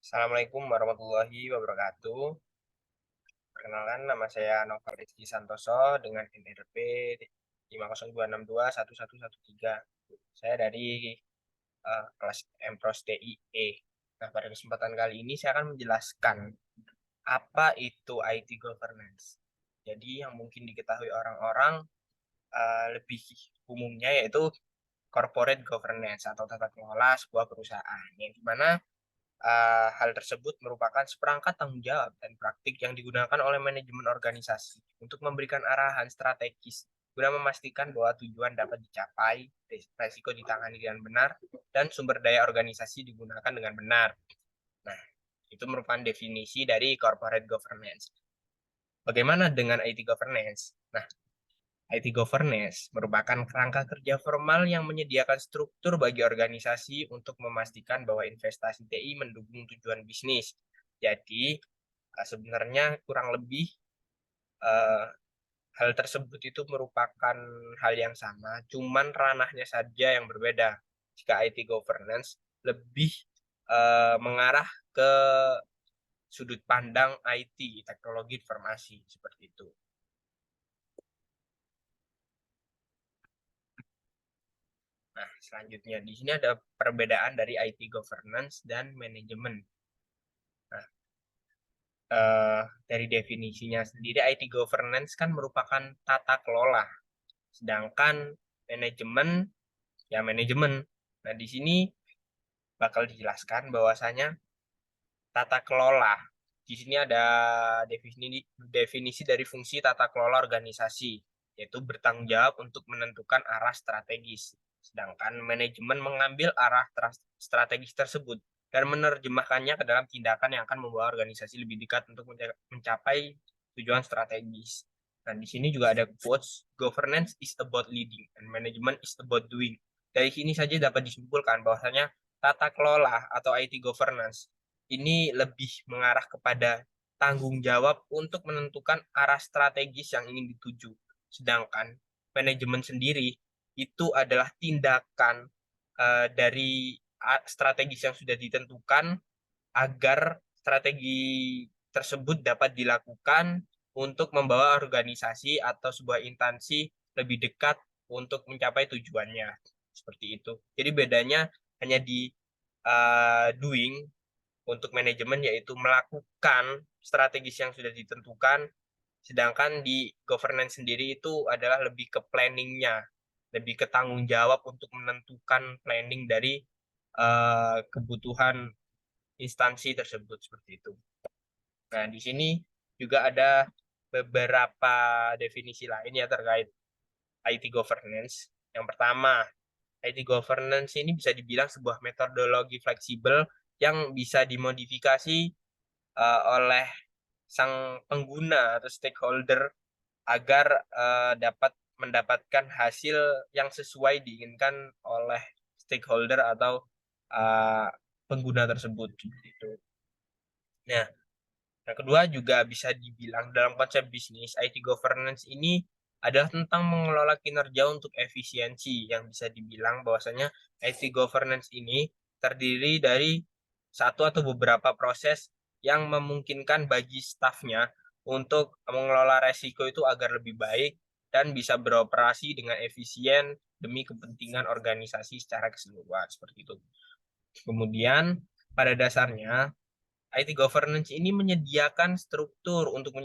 Assalamualaikum warahmatullahi wabarakatuh. Perkenalkan, nama saya Novel Rizky Santoso dengan NRP 502621113. Saya dari kelas Empros TIE. Nah, pada kesempatan kali ini saya akan menjelaskan apa itu IT governance. Jadi yang mungkin diketahui orang-orang lebih umumnya yaitu corporate governance atau tata kelola sebuah perusahaan, yang dimana hal tersebut merupakan seperangkat tanggung jawab dan praktik yang digunakan oleh manajemen organisasi untuk memberikan arahan strategis guna memastikan bahwa tujuan dapat dicapai, resiko ditangani dengan benar, dan sumber daya organisasi digunakan dengan benar. Nah, itu merupakan definisi dari corporate governance. Bagaimana dengan IT governance? Nah, IT governance merupakan kerangka kerja formal yang menyediakan struktur bagi organisasi untuk memastikan bahwa investasi TI mendukung tujuan bisnis. Jadi, sebenarnya kurang lebih eh, hal tersebut itu merupakan hal yang sama, cuman ranahnya saja yang berbeda. Jika IT governance lebih mengarah ke sudut pandang IT, teknologi informasi, seperti itu. Nah, selanjutnya di sini ada perbedaan dari IT governance dan manajemen. Nah, dari definisinya sendiri, IT governance kan merupakan tata kelola, sedangkan manajemen ya manajemen. Nah, di sini bakal dijelaskan bahwasanya tata kelola. Di sini ada definisi dari fungsi tata kelola organisasi, yaitu bertanggung jawab untuk menentukan arah strategis. Sedangkan manajemen mengambil arah strategis tersebut dan menerjemahkannya ke dalam tindakan yang akan membawa organisasi lebih dekat untuk mencapai tujuan strategis. Nah, di sini juga ada quotes, governance is about leading and management is about doing. Dari sini saja dapat disimpulkan bahwasanya tata kelola atau IT governance ini lebih mengarah kepada tanggung jawab untuk menentukan arah strategis yang ingin dituju. Sedangkan manajemen sendiri itu adalah tindakan dari strategis yang sudah ditentukan agar strategi tersebut dapat dilakukan untuk membawa organisasi atau sebuah instansi lebih dekat untuk mencapai tujuannya. Seperti itu. Jadi bedanya hanya di doing untuk manajemen, yaitu melakukan strategis yang sudah ditentukan, sedangkan di governance sendiri itu adalah lebih ke planningnya, lebih ke tanggung jawab untuk menentukan planning dari kebutuhan instansi tersebut, seperti itu. Nah, di sini juga ada beberapa definisi lain ya terkait IT governance. Yang pertama, IT governance ini bisa dibilang sebuah metodologi fleksibel yang bisa dimodifikasi oleh sang pengguna atau stakeholder agar dapat mendapatkan hasil yang sesuai diinginkan oleh stakeholder atau uh, pengguna tersebut gitu. Nah, yang kedua juga bisa dibilang dalam konsep bisnis, IT governance ini adalah tentang mengelola kinerja untuk efisiensi, yang bisa dibilang bahwasanya IT governance ini terdiri dari satu atau beberapa proses yang memungkinkan bagi stafnya untuk mengelola resiko itu agar lebih baik dan bisa beroperasi dengan efisien demi kepentingan organisasi secara keseluruhan, seperti itu. Kemudian pada dasarnya IT governance ini menyediakan struktur untuk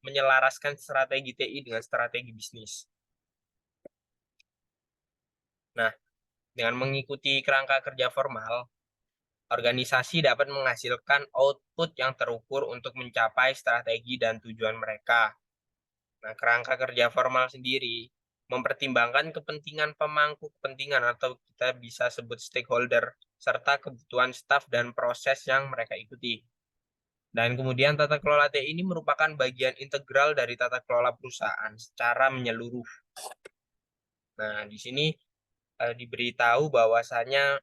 menyelaraskan strategi TI dengan strategi bisnis. Nah, dengan mengikuti kerangka kerja formal, organisasi dapat menghasilkan output yang terukur untuk mencapai strategi dan tujuan mereka. Nah, kerangka kerja formal sendiri mempertimbangkan kepentingan pemangku kepentingan atau kita bisa sebut stakeholder, serta kebutuhan staf dan proses yang mereka ikuti. Dan kemudian tata kelola TI ini merupakan bagian integral dari tata kelola perusahaan secara menyeluruh. Nah, di sini diberitahu bahwasanya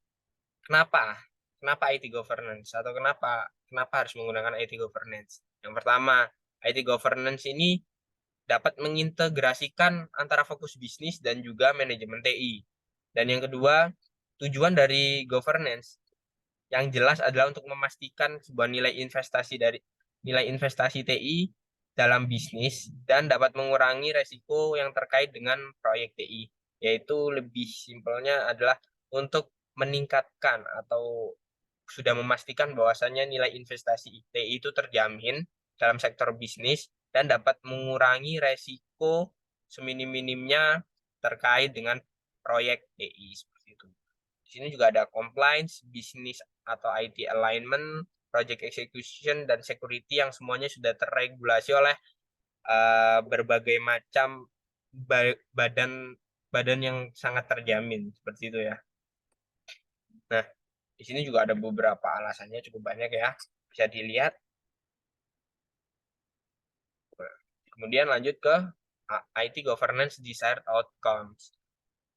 kenapa kenapa IT governance atau kenapa kenapa harus menggunakan IT governance. Yang pertama, IT governance ini dapat mengintegrasikan antara fokus bisnis dan juga manajemen TI. Dan yang kedua, tujuan dari governance Yang jelas adalah untuk memastikan sebuah nilai investasi TI dalam bisnis dan dapat mengurangi resiko yang terkait dengan proyek TI, yaitu lebih simpelnya adalah untuk meningkatkan atau sudah memastikan bahwasannya nilai investasi TI itu terjamin dalam sektor bisnis dan dapat mengurangi resiko seminim-minimnya terkait dengan proyek TI seperti itu. Di sini juga ada compliance, bisnis atau IT alignment, project execution, dan security yang semuanya sudah terregulasi oleh berbagai macam badan badan yang sangat terjamin seperti itu ya. Nah, di sini juga ada beberapa alasannya cukup banyak ya, bisa dilihat. Kemudian lanjut ke IT governance desired outcomes.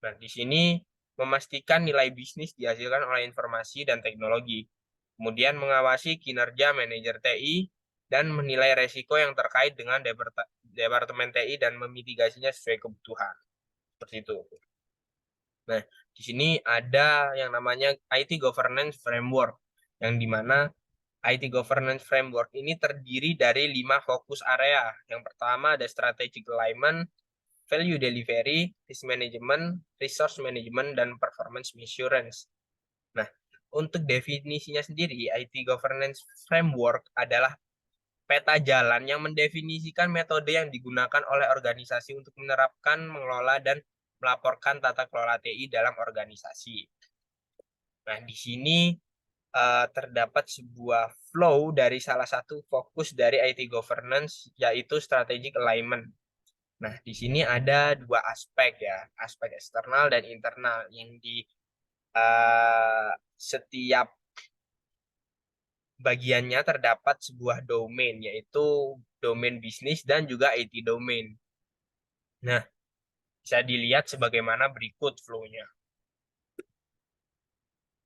Nah, di sini memastikan nilai bisnis dihasilkan oleh informasi dan teknologi. Kemudian mengawasi kinerja manajer TI dan menilai resiko yang terkait dengan Departemen TI dan memitigasinya sesuai kebutuhan. Seperti itu. Nah, di sini ada yang namanya IT Governance Framework, yang dimana IT Governance Framework ini terdiri dari 5 fokus area. Yang pertama ada Strategic Alignment, Value Delivery, Risk Management, Resource Management, dan Performance Assurance. Nah, untuk definisinya sendiri, IT Governance Framework adalah peta jalan yang mendefinisikan metode yang digunakan oleh organisasi untuk menerapkan, mengelola, dan melaporkan tata kelola TI dalam organisasi. Nah, di sini terdapat sebuah flow dari salah satu fokus dari IT governance, yaitu strategic alignment. Nah, di sini ada dua aspek ya, aspek eksternal dan internal yang di setiap bagiannya terdapat sebuah domain, yaitu domain bisnis dan juga IT domain. Nah, bisa dilihat sebagaimana berikut flow-nya.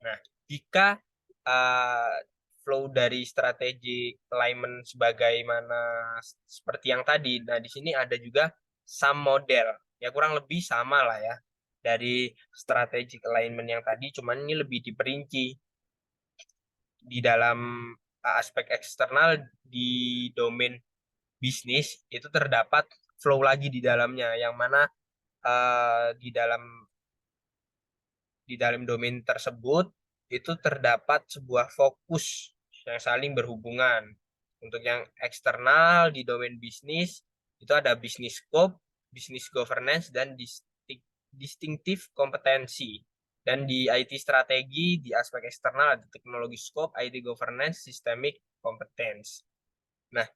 Nah, jika uh, flow dari strategi alignment sebagaimana seperti yang tadi, nah di sini ada juga sum model. Ya kurang lebih sama lah ya dari strategic alignment yang tadi, cuman ini lebih diperinci di dalam aspek eksternal di domain bisnis itu terdapat flow lagi di dalamnya, yang mana di dalam domain tersebut itu terdapat sebuah fokus yang saling berhubungan. Untuk yang eksternal di domain bisnis itu ada business scope, business governance, dan distinctive kompetensi. Dan di IT strategi di aspek eksternal ada teknologi scope, IT governance, systemic competence. Nah,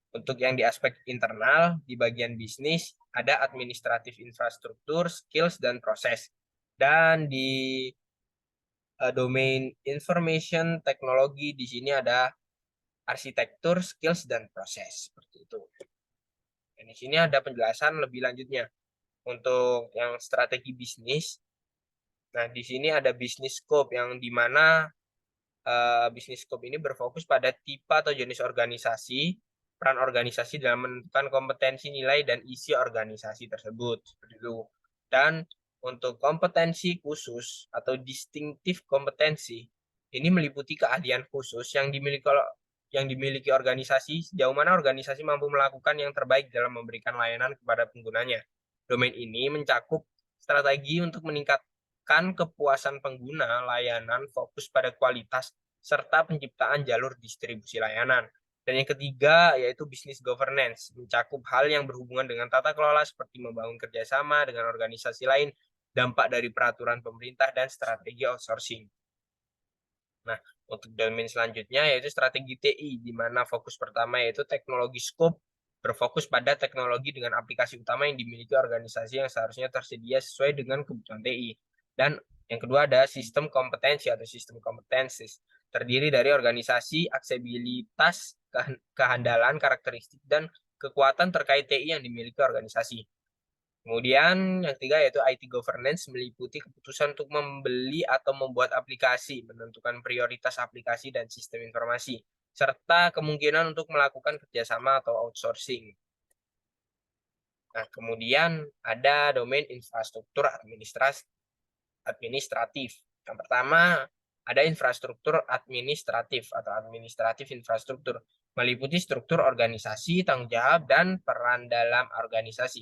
untuk yang di aspek internal, di bagian bisnis, ada administratif infrastruktur, skills, dan proses. Dan di domain information teknologi, di sini ada arsitektur, skills, dan proses. Seperti itu. Dan di sini ada penjelasan lebih lanjutnya. Untuk yang strategi bisnis, nah di sini ada business scope, yang dimana business scope ini berfokus pada tipe atau jenis organisasi, peran organisasi dalam menentukan kompetensi, nilai, dan isi organisasi tersebut. Seperti itu. Dan untuk kompetensi khusus atau distinctive kompetensi, ini meliputi keahlian khusus yang dimiliki organisasi, sejauh mana organisasi mampu melakukan yang terbaik dalam memberikan layanan kepada penggunanya. Domain ini mencakup strategi untuk meningkatkan kepuasan pengguna layanan, fokus pada kualitas, serta penciptaan jalur distribusi layanan. Dan yang ketiga yaitu business governance, mencakup hal yang berhubungan dengan tata kelola seperti membangun kerjasama dengan organisasi lain, dampak dari peraturan pemerintah, dan strategi outsourcing. Nah, untuk domain selanjutnya yaitu strategi TI, di mana fokus pertama yaitu teknologi scope, berfokus pada teknologi dengan aplikasi utama yang dimiliki organisasi yang seharusnya tersedia sesuai dengan kebutuhan TI. Dan yang kedua ada sistem kompetensi atau sistem kompetensis, terdiri dari organisasi, aksesibilitas, kehandalan, karakteristik, dan kekuatan terkait TI yang dimiliki organisasi. Kemudian yang ketiga yaitu IT governance, meliputi keputusan untuk membeli atau membuat aplikasi, menentukan prioritas aplikasi dan sistem informasi, serta kemungkinan untuk melakukan kerjasama atau outsourcing. Nah, kemudian ada domain infrastruktur administratif. Yang pertama ada infrastruktur administratif atau administratif infrastruktur, meliputi struktur organisasi, tanggung jawab, dan peran dalam organisasi.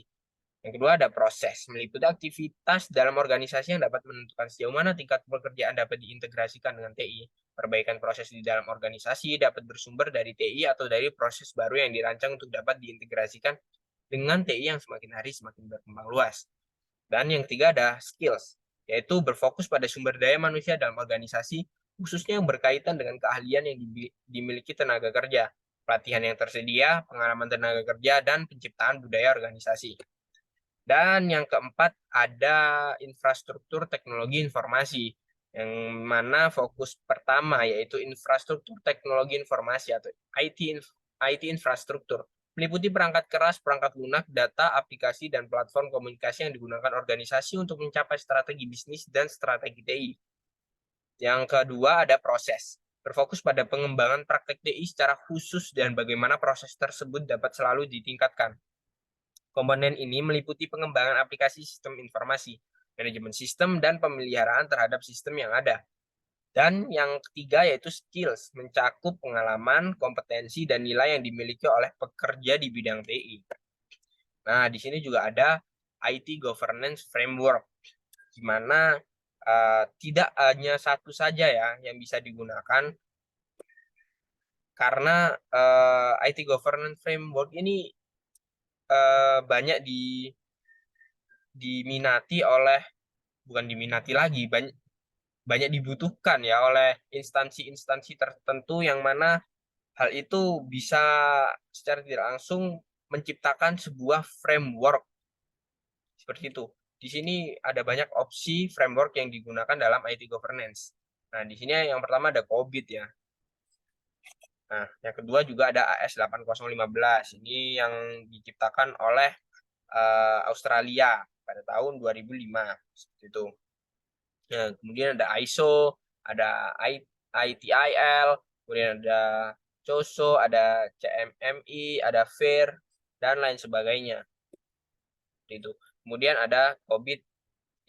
Yang kedua ada proses, meliputi aktivitas dalam organisasi yang dapat menentukan sejauh mana tingkat pekerjaan dapat diintegrasikan dengan TI. Perbaikan proses di dalam organisasi dapat bersumber dari TI atau dari proses baru yang dirancang untuk dapat diintegrasikan dengan TI yang semakin hari semakin berkembang luas. Dan yang ketiga ada skills, yaitu berfokus pada sumber daya manusia dalam organisasi, khususnya yang berkaitan dengan keahlian yang dimiliki tenaga kerja, pelatihan yang tersedia, pengalaman tenaga kerja, dan penciptaan budaya organisasi. Dan yang keempat ada infrastruktur teknologi informasi, yang mana fokus pertama yaitu infrastruktur teknologi informasi atau IT infrastruktur, meliputi perangkat keras, perangkat lunak, data, aplikasi, dan platform komunikasi yang digunakan organisasi untuk mencapai strategi bisnis dan strategi TI. Yang kedua ada proses, berfokus pada pengembangan praktek TI secara khusus dan bagaimana proses tersebut dapat selalu ditingkatkan. Komponen ini meliputi pengembangan aplikasi sistem informasi, manajemen sistem, dan pemeliharaan terhadap sistem yang ada. Dan yang ketiga yaitu skills, mencakup pengalaman, kompetensi, dan nilai yang dimiliki oleh pekerja di bidang TI. Nah, di sini juga ada IT Governance Framework, di mana tidak hanya satu saja ya yang bisa digunakan, karena IT Governance Framework ini banyak diminati oleh, bukan diminati lagi, banyak dibutuhkan ya oleh instansi-instansi tertentu yang mana hal itu bisa secara tidak langsung menciptakan sebuah framework seperti itu. Di sini ada banyak opsi framework yang digunakan dalam IT governance. Nah, di sini yang pertama ada COBIT ya. Nah, yang kedua juga ada AS8015. Ini yang diciptakan oleh Australia pada tahun 2005 seperti itu. Nah, kemudian ada ISO, ada ITIL, kemudian ada COSO, ada CMMI, ada FAIR, dan lain sebagainya. Itu. Kemudian ada COBIT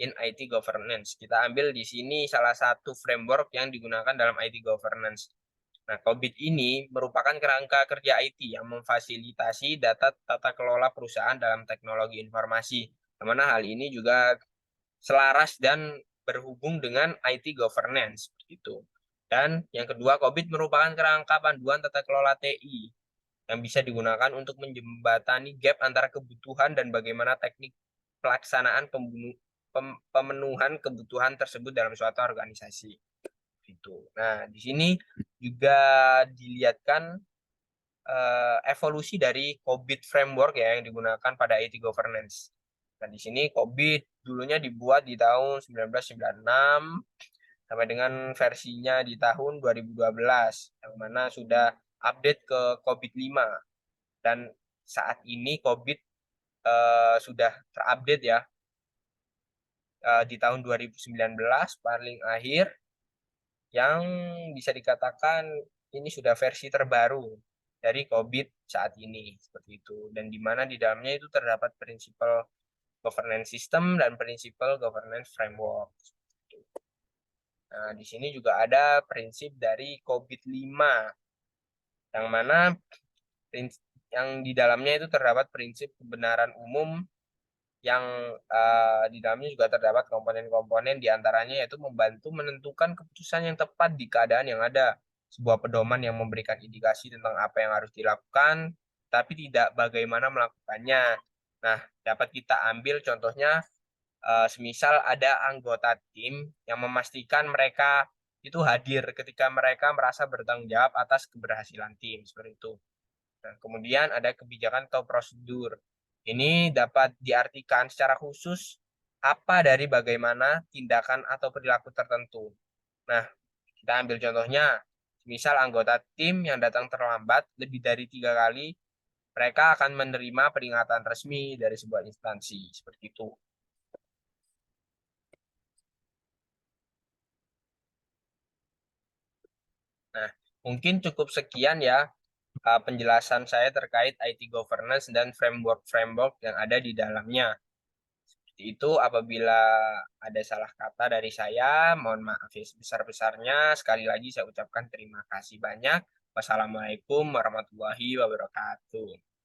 in IT governance. Kita ambil di sini salah satu framework yang digunakan dalam IT governance. Nah, COBIT ini merupakan kerangka kerja IT yang memfasilitasi data tata kelola perusahaan dalam teknologi informasi. Di mana hal ini juga selaras dan berhubung dengan IT governance itu. Dan yang kedua, COBIT merupakan kerangka panduan tata kelola TI yang bisa digunakan untuk menjembatani gap antara kebutuhan dan bagaimana teknik pelaksanaan pemenuhan kebutuhan tersebut dalam suatu organisasi. Gitu. Nah, di sini juga dilihatkan evolusi dari COBIT framework ya yang digunakan pada IT governance. Nah, di sini COBIT dulunya dibuat di tahun 1996 sampai dengan versinya di tahun 2012 yang mana sudah update ke COBIT 5 dan saat ini COBIT sudah terupdate ya di tahun 2019 paling akhir, yang bisa dikatakan ini sudah versi terbaru dari COBIT saat ini seperti itu, dan di mana di dalamnya itu terdapat prinsipal governance system dan prinsipal governance framework. Nah, di sini juga ada prinsip dari COBIT 5 yang mana yang di dalamnya itu terdapat prinsip kebenaran umum yang di dalamnya juga terdapat komponen-komponen diantaranya yaitu membantu menentukan keputusan yang tepat di keadaan yang ada, sebuah pedoman yang memberikan indikasi tentang apa yang harus dilakukan, tapi tidak bagaimana melakukannya. Nah, dapat kita ambil contohnya, semisal ada anggota tim yang memastikan mereka itu hadir ketika mereka merasa bertanggung jawab atas keberhasilan tim, seperti itu. Nah, kemudian ada kebijakan atau prosedur. Ini dapat diartikan secara khusus apa dari bagaimana tindakan atau perilaku tertentu. Nah, kita ambil contohnya, misal anggota tim yang datang terlambat lebih dari 3 kali, mereka akan menerima peringatan resmi dari sebuah instansi, seperti itu. Nah, mungkin cukup sekian ya penjelasan saya terkait IT governance dan framework-framework yang ada di dalamnya. itu. Apabila ada salah kata dari saya, mohon maaf ya sebesar-besarnya. Sekali lagi saya ucapkan terima kasih banyak. Wassalamualaikum warahmatullahi wabarakatuh.